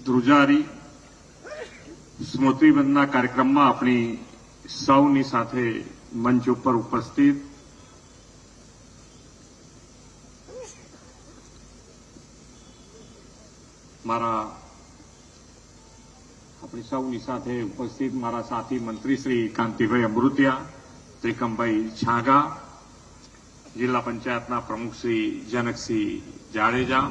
ધ્રુજારી સ્મૃતિવંદના કાર્યક્રમમાં આપણી સૌની સાથે મંચ ઉપર ઉપસ્થિત મારા સાથી મંત્રી શ્રી કાંતિભાઈ અમૃતિયા, ત્રિકમભાઈ છાંગા, જિલ્લા પંચાયતના પ્રમુખ શ્રી જનકસિંહ જાડેજા,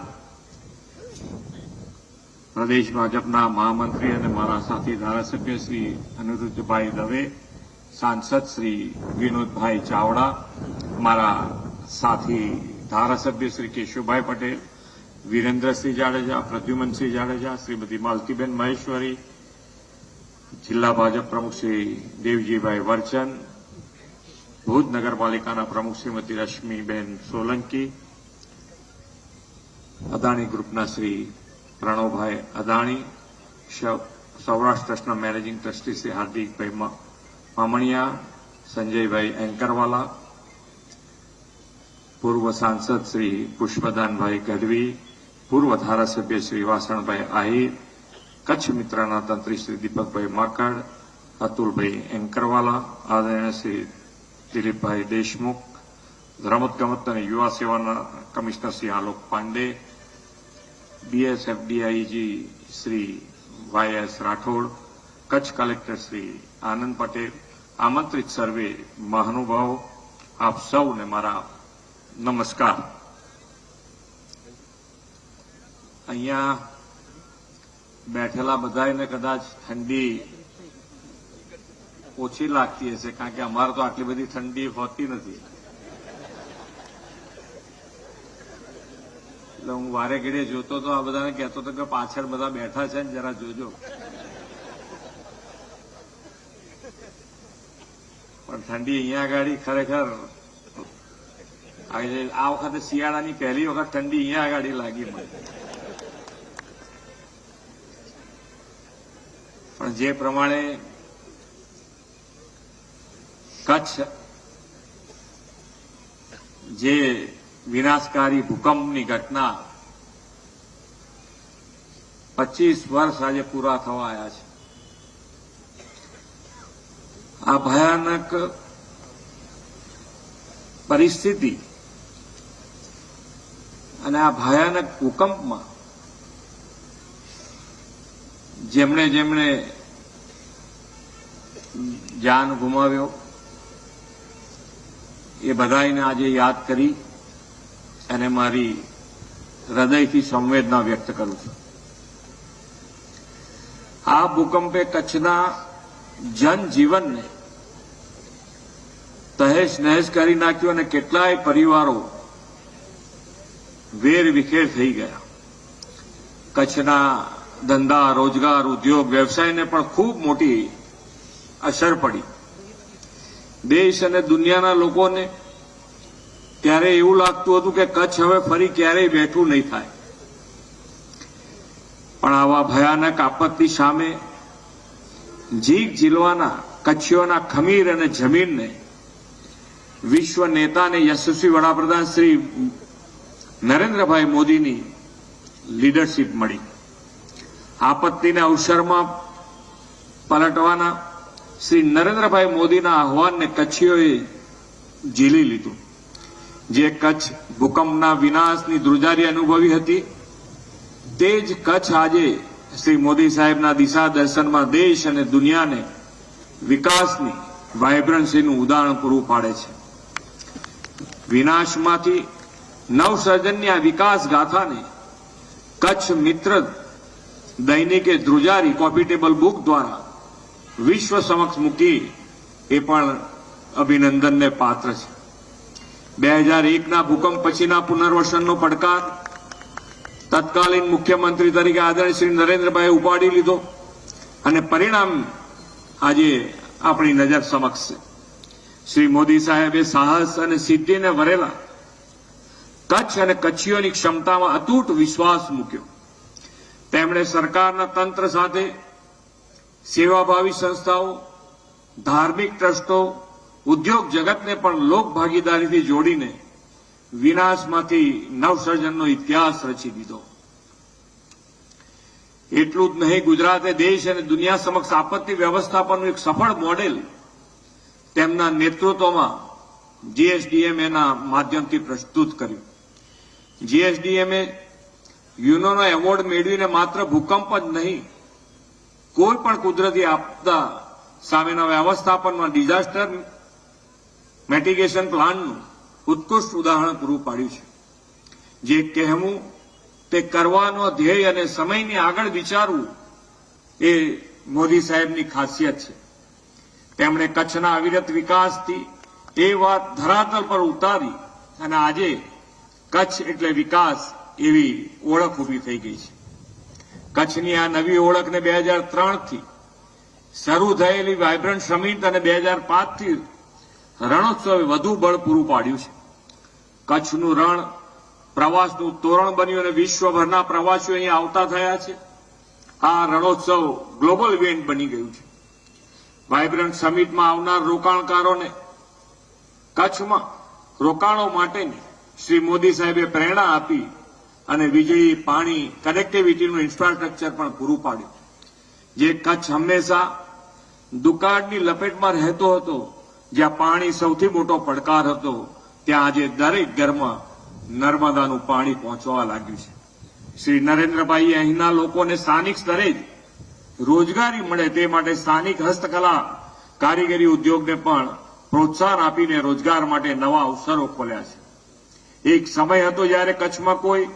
પ્રદેશ ભાજપના મહામંત્રી અને મારા સાથી ધારાસભ્ય શ્રી અનિરુદ્ધભાઈ દવે, સાંસદ શ્રી વિનોદભાઈ ચાવડા, મારા સાથી ધારાસભ્ય શ્રી કેશુભાઈ પટેલ, વિરેન્દ્રસિંહ જાડેજા, પ્રદ્યુમનસિંહ જાડેજા, શ્રીમતી માલતીબેન મહેશ્વરી, જિલ્લા ભાજપ પ્રમુખ શ્રી દેવજીભાઈ વર્ચન, ભુજ નગરપાલિકાના પ્રમુખ શ્રીમતી રશ્મિબેન સોલંકી, અદાણી ગ્રુપના શ્રી પ્રણવભાઈ અદાણી, સૌરાષ્ટ્ર ટ્રસ્ટના મેનેજિંગ ટ્રસ્ટી શ્રી હાર્દિકભાઈ મામણિયા, સંજયભાઈ એન્કરવાલા, પૂર્વ સાંસદ શ્રી પુષ્પદાનભાઈ ગઢવી, પૂર્વ ધારાસભ્ય શ્રી વાસણભાઈ આહિર, કચ્છ મિત્રના તંત્રી શ્રી દીપકભાઈ માકડ, અતુલભાઈ એન્કરવાલા, આદરણીય શ્રી દિલીપભાઈ દેશમુખ, રમતગમત અને યુવા સેવાના commissioner Shri Alok Pandey, BSF DIG Shri Y S Rathod, Kutch collector Shri Anand Patel, આમંત્રિત સર્વે મહાનુભાવો, આપ સૌને મારા નમસ્કાર. અહીંયા બેઠેલા બધાને કદાચ ઠંડી ઓછી લાગતી હશે, કારણ કે અમારે તો આટલી બધી ઠંડી હોતી નથી. એટલે હું વારે ઘડીએ જોતો તો આ બધાને કહેતો હતો કે પાછળ બધા બેઠા છે ને જરા જોજો. પણ ઠંડી અહીંયા આગળ ખરેખર આ વખતે શિયાળાની પહેલી વખત ઠંડી અહીંયા આગળ લાગી મને. પણ જે પ્રમાણે કચ્છ જે વિનાશકારી ભૂકંપની ઘટના 25 વર્ષ આજે પૂરા થવા આવ્યા છે. આ ભયાનક પરિસ્થિતિ અને આ ભયાનક ભૂકંપમાં જેમણે જેમણે જાન ગુમાવ્યો એ બધાને આજે યાદ કરી અને મારી હૃદયથી સંવેદના વ્યક્ત કરું છું. આ ભૂકંપે કચ્છના જનજીવનને તહેશ નહેશ કરી નાખ્યું અને કેટલાય પરિવારો વેર વિખેર થઈ ગયા. કચ્છના ધંધા, રોજગાર, ઉદ્યોગ, વ્યવસાયને પણ ખૂબ મોટી અસર પડી. દેશ અને દુનિયાના લોકોને ત્યારે એવું લાગતું હતું કે કચ્છ હવે ફરી ક્યારેય બેઠું નહીં થાય. પણ આવા ભયાનક આપત્તિ સામે જીગ ઝીલવાના કચ્છીઓના ખમીર અને જમીનને વિશ્વ નેતા અને યશસ્વી વડાપ્રધાન શ્રી નરેન્દ્રભાઈ મોદીની લીડરશીપ મળી. આપત્તિને અવસરમાં પલટવાના શ્રી નરેન્દ્રભાઈ મોદીના આહવાનને કચ્છીઓએ ઝીલી લીધું. જે કચ્છ ભૂકંપના વિનાશની ધ્રુજારી અનુભવી હતી તે જ કચ્છ આજે શ્રી મોદી સાહેબના દિશા દર્શનમાં દેશ અને દુનિયાને વિકાસની વાઇબ્રન્સીનું ઉદાહરણ પૂરું પાડે છે. વિનાશમાંથી નવસર્જનની આ વિકાસ ગાથાને કચ્છ મિત્ર દૈનિકે ધ્રુજારી કોમ્પિટેબલ બુક દ્વારા વિશ્વ સમક્ષ મૂકી એ પણ અભિનંદનને પાત્ર છે. 2001ના ભૂકંપ પછીના પુનર્વસનનો પડકાર તત્કાલીન મુખ્યમંત્રી તરીકે આદરણીય શ્રી નરેન્દ્રભાઈએ ઉપાડી લીધો અને પરિણામ આજે આપણી નજર સમક્ષ છે. શ્રી મોદી સાહેબે સાહસ અને સિદ્ધિને વરેલા કચ્છ અને કચ્છીઓની ક્ષમતામાં અતૂટ વિશ્વાસ મૂક્યો. તેમણે સરકારના તંત્ર સાથે સેવાભાવી સંસ્થાઓ, ધાર્મિક ટ્રસ્ટો, ઉદ્યોગ જગતને પણ લોક ભાગીદારીથી જોડીને વિનાશમાંથી નવસર્જનનો ઇતિહાસ રચી દીધો. એટલું જ નહીં, ગુજરાતે દેશ અને દુનિયા સમક્ષ આપત્તિ વ્યવસ્થાપનનું એક સફળ મોડેલ તેમના નેતૃત્વમાં જીએસડીએમએના માધ્યમથી પ્રસ્તુત કર્યું. જીએસડીએમએ યુનોનો એવોર્ડ મેળવીને માત્ર ભૂકંપ જ નહીં, કોઈ પણ કુદરતી આપદા સામેના વ્યવસ્થાપનમાં ડિઝાસ્ટર મિટિગેશન પ્લાનનું ઉત્કૃષ્ટ ઉદાહરણ પૂરું પાડ્યું છે. જે કહેવું તે કરવાનો ધ્યેય અને સમયની આગળ વિચારવું એ મોદી સાહેબની ખાસિયત છે. તેમણે કચ્છના અવિરત વિકાસથી એ વાત ધરાતલ પર ઉતારી અને આજે કચ્છ એટલે વિકાસ એવી ઓળખ ઊભી થઈ ગઈ છે. કચ્છની આ નવી ઓળખને 2003થી શરૂ થયેલી વાયબ્રન્ટ સમિટ અને 2005થી રણોત્સવે વધુ બળ પૂરું પાડ્યું છે. કચ્છનું રણ પ્રવાસનું તોરણ બન્યું અને વિશ્વભરના પ્રવાસીઓ અહીં આવતા થયા છે. આ રણોત્સવ ગ્લોબલ ઇવેન્ટ બની ગયું છે. વાયબ્રન્ટ સમિટમાં આવનાર રોકાણકારોને કચ્છમાં રોકાણો માટેની શ્રી મોદી સાહેબે પ્રેરણા આપી અને વીજળી, પાણી, કનેક્ટિવિટીનું ઇન્ફ્રાસ્ટ્રક્ચર પણ પૂરું પાડ્યું. જે કચ્છ હંમેશા દુકાળની લપેટમાં રહેતો હતો, જ્યાં પાણી સૌથી મોટો પડકાર હતો, ત્યાં આજે દરેક ઘરમાં નર્મદાનું પાણી પહોંચવા લાગ્યું છે. શ્રી નરેન્દ્રભાઈએ અહીંના લોકોને સ્થાનિક સ્તરે જ રોજગારી મળે તે માટે સ્થાનિક હસ્તકલા કારીગરી ઉદ્યોગને પણ પ્રોત્સાહન આપીને રોજગાર માટે નવા અવસરો ખોલ્યા છે. એક સમય હતો જ્યારે કચ્છમાં કોઈ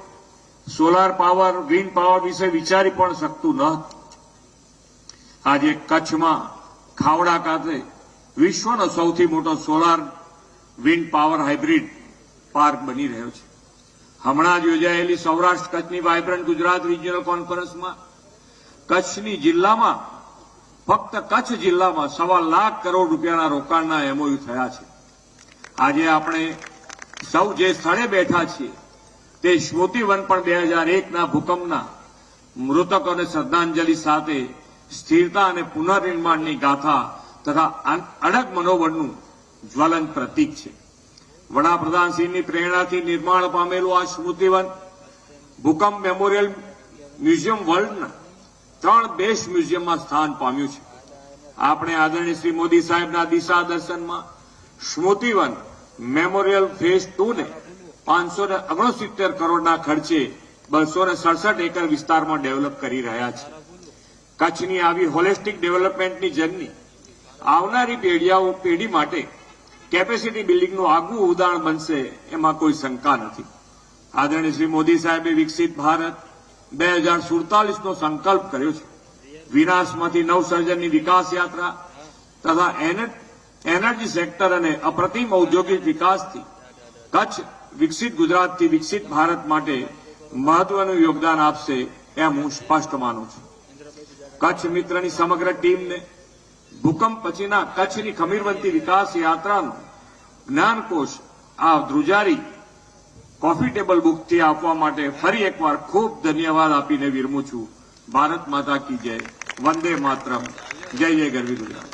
સોલાર પાવર, વિન્ડ પાવર વિશે વિચારી પણ શકતું ન હતું. આજે કચ્છમાં ખાવડા ખાતે વિશ્વનો સૌથી મોટો solar wind power hybrid park બની રહ્યો છે. હમણાં જ યોજાયેલી સૌરાષ્ટ્ર કચ્છની વાયબ્રન્ટ ગુજરાત રિજિયનલ કોન્ફરન્સમાં કચ્છની જિલ્લામાં, ફક્ત કચ્છ જિલ્લામાં 1.25 લાખ કરોડ રૂપિયાના રોકાણના એમઓયુ થયા છે. આજે આપણે સૌ જે સ્થળે બેઠા છીએ તે સ્મૃતિવન પણ 2001ના ભૂકંપના મૃતકોને શ્રદ્ધાંજલિ સાથે સ્થિરતા અને પુનર્નિર્માણની ગાથા તથા અડગ મનોબળનું જ્વલંત પ્રતીક છે. વડાપ્રધાનશ્રીની પ્રેરણાથી નિર્માણ પામેલું આ સ્મૃતિવન ભૂકંપ મેમોરિયલ મ્યુઝિયમ વર્લ્ડના 3 બેસ્ટ મ્યુઝિયમમાં સ્થાન પામ્યું છે. આપણે આદરણીય શ્રી મોદી સાહેબના દિશા દર્શનમાં સ્મૃતિવન મેમોરિયલ ફેઝ 2 ને 569 કરોડના ખર્ચે 267 એકર વિસ્તારમાં ડેવલપ કરી રહ્યા છે. કચ્છની આવી હોલિસ્ટિક ડેવલપમેન્ટની જર્ની આવનારી પેઢી માટે કેપેસિટી બિલ્ડિંગનું આગવું ઉદાહરણ બનશે, એમાં કોઈ શંકા નથી. આદરણીય શ્રી મોદી સાહેબે વિકસિત ભારત 2047નો સંકલ્પ કર્યો છે. વિનાશમાંથી નવસર્જનની વિકાસ યાત્રા તથા એનર્જી સેક્ટર અને અપ્રતિમ ઔદ્યોગિક વિકાસથી કચ્છ વિકસિત ગુજરાતથી વિકસિત ભારત માટે મહત્વનું યોગદાન આપશે એમ હું સ્પષ્ટ માનું છું. કચ્છ મિત્રની સમગ્ર ટીમને ભૂકંપ પછીના કચ્છની ખમીરવંતી વિકાસ યાત્રાનો જ્ઞાનકોશ આ ધ્રુજારી કોફી ટેબલ બુકથી આપવા માટે ફરી એકવાર ખૂબ ધન્યવાદ આપીને વિરમું છું. ભારત માતા કી જય. વંદે માતરમ. જય જય ગરવી ગુજરાત.